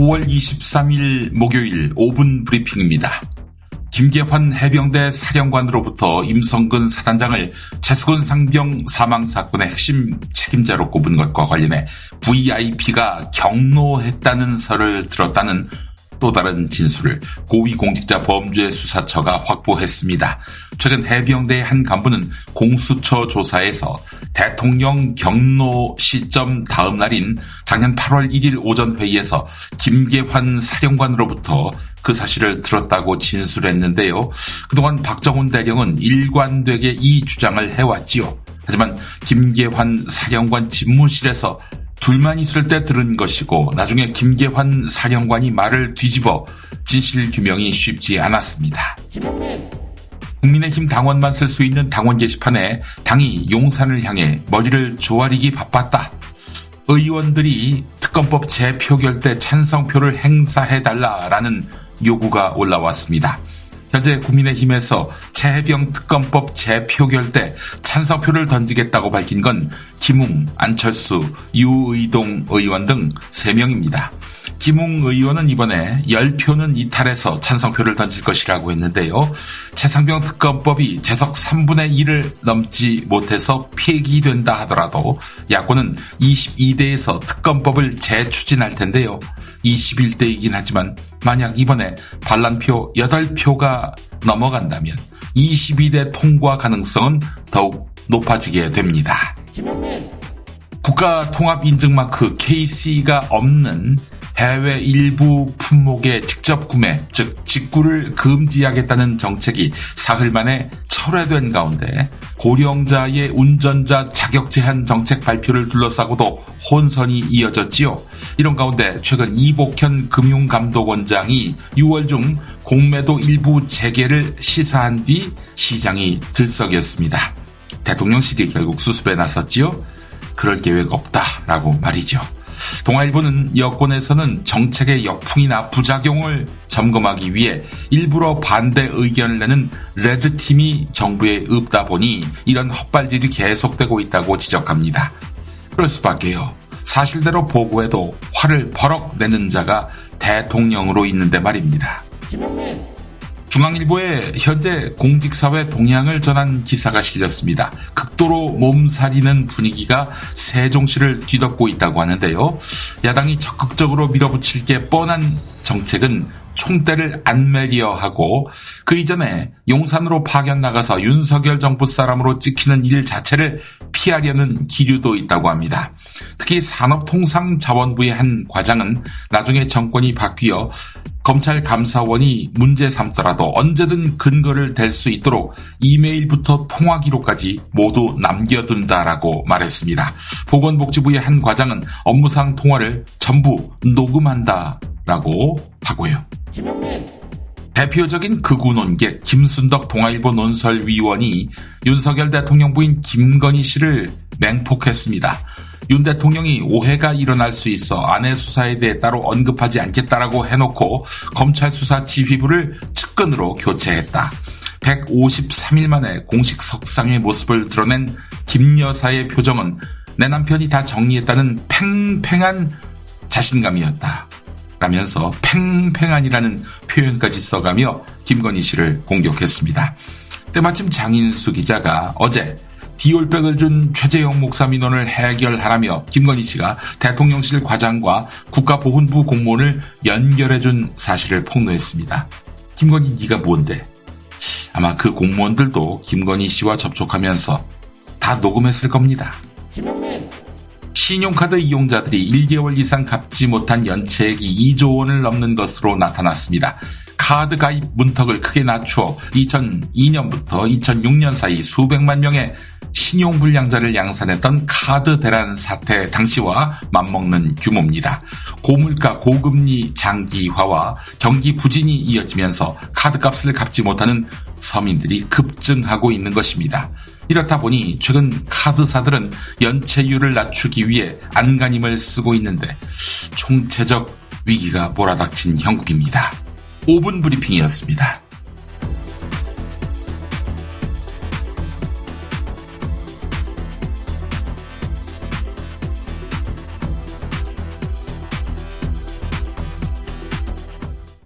5월 23일 목요일 5분 브리핑입니다. 김계환 해병대 사령관으로부터 임성근 사단장을 최수근 상병 사망 사건의 핵심 책임자로 꼽은 것과 관련해 VIP가 경로했다는 설을 들었다는 또 다른 진술을 고위공직자범죄수사처가 확보했습니다. 최근 해병대의 한 간부는 공수처 조사에서 대통령 경로 시점 다음 날인 작년 8월 1일 오전 회의에서 김계환 사령관으로부터 그 사실을 들었다고 진술했는데요. 그동안 박정훈 대령은 일관되게 이 주장을 해왔지요. 하지만 김계환 사령관 집무실에서 둘만 있을 때 들은 것이고 나중에 김계환 사령관이 말을 뒤집어 진실 규명이 쉽지 않았습니다. 국민의힘 당원만 쓸 수 있는 당원 게시판에 당이 용산을 향해 머리를 조아리기 바빴다. 의원들이 특검법 재표결 때 찬성표를 행사해달라라는 요구가 올라왔습니다. 현재 국민의힘에서 최해병 특검법 재표결 때 찬성표를 던지겠다고 밝힌 건 김웅, 안철수, 유의동 의원 등 3명입니다. 김웅 의원은 이번에 10표는 이탈해서 찬성표를 던질 것이라고 했는데요. 최상병 특검법이 재석 3분의 1을 넘지 못해서 폐기된다 하더라도 야권은 22대에서 특검법을 재추진할 텐데요. 21대이긴 하지만 만약 이번에 반란표 8표가 넘어간다면 22대 통과 가능성은 더욱 높아지게 됩니다. 국가통합인증마크 KC가 없는 해외 일부 품목의 직접 구매, 즉 직구를 금지하겠다는 정책이 사흘 만에 철회된 가운데 고령자의 운전자 자격 제한 정책 발표를 둘러싸고도 혼선이 이어졌지요. 이런 가운데 최근 이복현 금융감독원장이 6월 중 공매도 일부 재개를 시사한 뒤 시장이 들썩였습니다. 대통령실이 결국 수습에 나섰지요. 그럴 계획 없다라고 말이죠. 동아일보는 여권에서는 정책의 역풍이나 부작용을 점검하기 위해 일부러 반대 의견을 내는 레드팀이 정부에 없다 보니 이런 헛발질이 계속되고 있다고 지적합니다. 그럴 수밖에요. 사실대로 보고해도 화를 버럭 내는 자가 대통령으로 있는데 말입니다. 중앙일보에 현재 공직사회 동향을 전한 기사가 실렸습니다. 극도로 몸살이는 분위기가 세종시를 뒤덮고 있다고 하는데요. 야당이 적극적으로 밀어붙일 게 뻔한 정책은 총대를 안 매려 하고 그 이전에 용산으로 파견 나가서 윤석열 정부 사람으로 찍히는 일 자체를 피하려는 기류도 있다고 합니다. 특히 산업통상자원부의 한 과장은 나중에 정권이 바뀌어 검찰 감사원이 문제 삼더라도 언제든 근거를 댈 수 있도록 이메일부터 통화 기록까지 모두 남겨둔다라고 말했습니다. 보건복지부의 한 과장은 업무상 통화를 전부 녹음한다라고 하고요. 대표적인 극우 논객 김순덕 동아일보 논설위원이 윤석열 대통령 부인 김건희 씨를 맹폭했습니다. 윤 대통령이 오해가 일어날 수 있어 아내 수사에 대해 따로 언급하지 않겠다라고 해놓고 검찰 수사 지휘부를 측근으로 교체했다. 153일 만에 공식 석상의 모습을 드러낸 김 여사의 표정은 내 남편이 다 정리했다는 팽팽한 자신감이었다. 라면서 팽팽한이라는 표현까지 써가며 김건희 씨를 공격했습니다. 때마침 장인수 기자가 어제 디올백을 준 최재형 목사 민원을 해결하라며 김건희 씨가 대통령실 과장과 국가보훈부 공무원을 연결해준 사실을 폭로했습니다. 김건희 네가 뭔데? 아마 그 공무원들도 김건희 씨와 접촉하면서 다 녹음했을 겁니다. 신용카드 이용자들이 1개월 이상 갚지 못한 연체액이 2조 원을 넘는 것으로 나타났습니다. 카드 가입 문턱을 크게 낮추어 2002년부터 2006년 사이 수백만 명의 신용불량자를 양산했던 카드 대란 사태 당시와 맞먹는 규모입니다. 고물가 고금리 장기화와 경기 부진이 이어지면서 카드값을 갚지 못하는 서민들이 급증하고 있는 것입니다. 이렇다 보니 최근 카드사들은 연체율을 낮추기 위해 안간힘을 쓰고 있는데 총체적 위기가 몰아닥친 형국입니다. 5분 브리핑이었습니다.